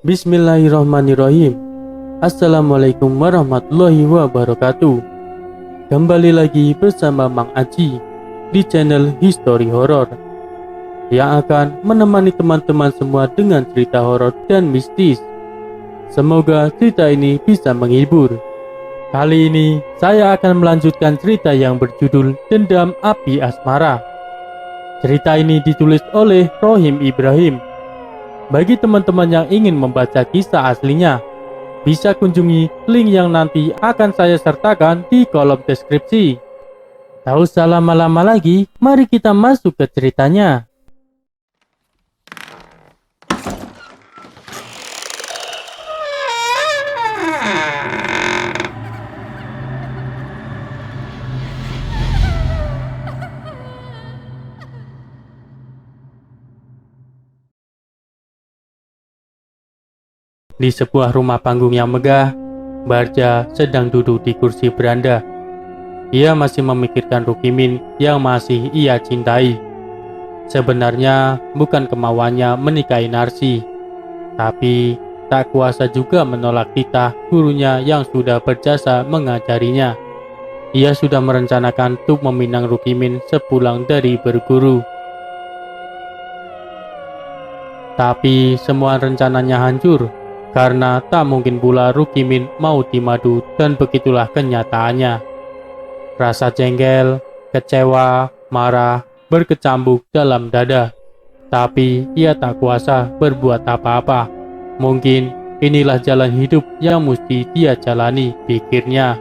Bismillahirrahmanirrahim. Assalamualaikum warahmatullahi wabarakatuh. Kembali lagi bersama Mang Aji di channel History Horror yang akan menemani teman-teman semua dengan cerita horor dan mistis. Semoga cerita ini bisa menghibur. Kali ini saya akan melanjutkan cerita yang berjudul Dendam Api Asmara. Cerita ini ditulis oleh Rohim Ibrahim. Bagi teman-teman yang ingin membaca kisah aslinya, bisa kunjungi link yang nanti akan saya sertakan di kolom deskripsi. Tak usah lama-lama lagi, mari kita masuk ke ceritanya. Di sebuah rumah panggung yang megah, Barja sedang duduk di kursi beranda. Ia masih memikirkan Rukimin yang masih ia cintai. Sebenarnya bukan kemauannya menikahi Narsi, tapi tak kuasa juga menolak titah gurunya yang sudah berjasa mengajarinya. Ia sudah merencanakan untuk meminang Rukimin sepulang dari berguru. Tapi semua rencananya hancur, karena tak mungkin pula Rukimin mau dimadu, dan begitulah kenyataannya. Rasa jengkel, kecewa, marah berkecambuk dalam dada. Tapi ia tak kuasa berbuat apa-apa. Mungkin inilah jalan hidup yang mesti dia jalani, pikirnya.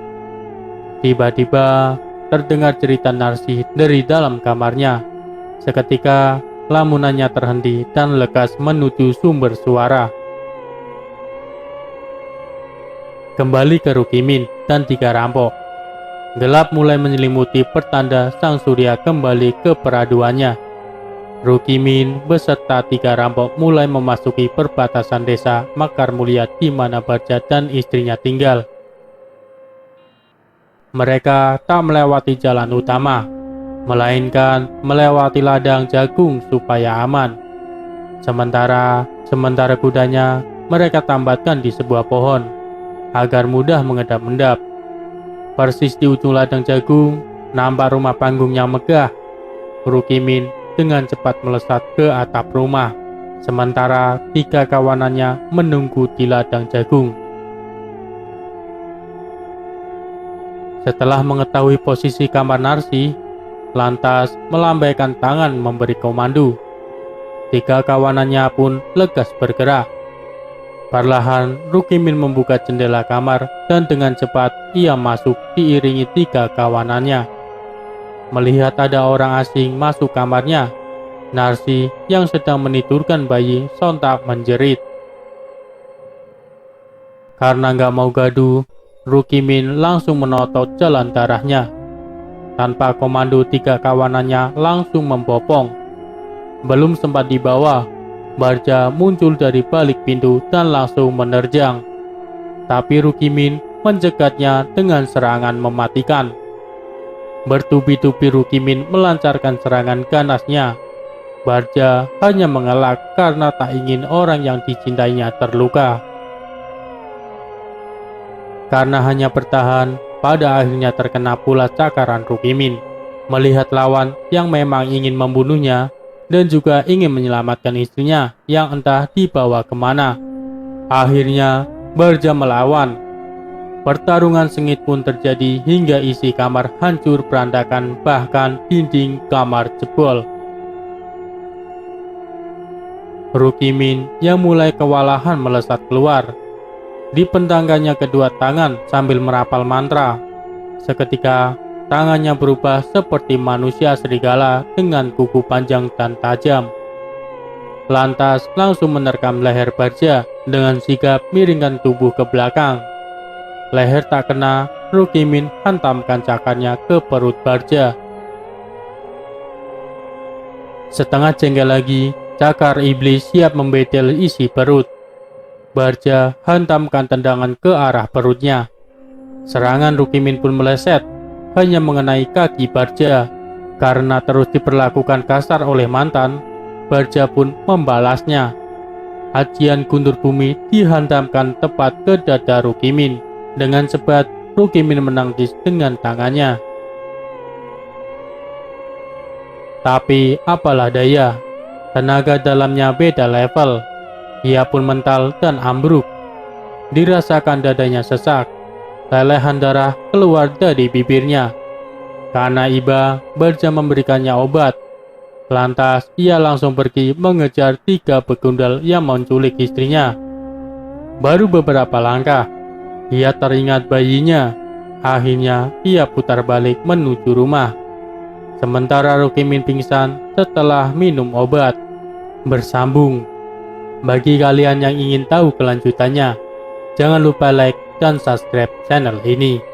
Tiba-tiba terdengar cerita Narsi dari dalam kamarnya. Seketika lamunannya terhenti dan lekas menuju sumber suara. Kembali ke Rukimin dan tiga rampok. Gelap mulai menyelimuti pertanda sang surya kembali ke peraduannya. Rukimin beserta tiga rampok mulai memasuki perbatasan desa Makar Mulia di mana Barja dan istrinya tinggal. Mereka tak melewati jalan utama, melainkan melewati ladang jagung supaya aman. Sementara kudanya mereka tambatkan di sebuah pohon agar mudah mengendap-endap. Persis di ujung ladang jagung, nampak rumah panggung yang megah. Rukimin dengan cepat melesat ke atap rumah, sementara tiga kawanannya menunggu di ladang jagung. Setelah mengetahui posisi kamar Narsi, lantas melambaikan tangan memberi komando. Tiga kawanannya pun lekas bergerak. Perlahan Rukimin membuka jendela kamar dan dengan cepat ia masuk diiringi tiga kawanannya. Melihat ada orang asing masuk kamarnya, Narsi yang sedang meniturkan bayi sontak menjerit. Karena nggak mau gaduh, Rukimin langsung menotot jalan darahnya. Tanpa komando tiga kawanannya langsung membopong. Belum sempat dibawa, Barja muncul dari balik pintu dan langsung menerjang. Tapi Rukimin mencegatnya dengan serangan mematikan. Bertubi-tubi Rukimin melancarkan serangan ganasnya. Barja hanya mengelak karena tak ingin orang yang dicintainya terluka. Karena hanya bertahan, pada akhirnya terkena pula cakaran Rukimin. Melihat lawan yang memang ingin membunuhnya dan juga ingin menyelamatkan istrinya yang entah dibawa kemana. Akhirnya Barja melawan. Pertarungan sengit pun terjadi hingga isi kamar hancur berantakan, bahkan dinding kamar jebol. Rukimin yang mulai kewalahan melesat keluar. Dipentangkannya kedua tangan sambil merapal mantra. Seketika tangannya berubah seperti manusia serigala dengan kuku panjang dan tajam. Lantas langsung menerkam leher Barja dengan sigap miringkan tubuh ke belakang. Leher tak kena, Rukimin hantamkan cakarnya ke perut Barja. Setengah jengkel lagi, cakar iblis siap membetel isi perut. Barja hantamkan tendangan ke arah perutnya. Serangan Rukimin pun meleset, hanya mengenai kaki Barja. Karena terus diperlakukan kasar oleh mantan, Barja pun membalasnya. Ajian guntur bumi dihantamkan tepat ke dada Rukimin. Dengan cepat, Rukimin menangkis dengan tangannya. Tapi apalah daya, tenaga dalamnya beda level. Ia pun mental dan ambruk. Dirasakan dadanya sesak. Lelehan darah keluar dari bibirnya. Karena Iba baru memberikannya obat. Lantas ia langsung pergi mengejar 3 begundal yang menculik istrinya. Baru beberapa langkah, ia teringat bayinya. Akhirnya ia putar balik menuju rumah. Sementara Rukimin pingsan setelah minum obat. Bersambung. Bagi kalian yang ingin tahu kelanjutannya, jangan lupa like dan subscribe channel ini.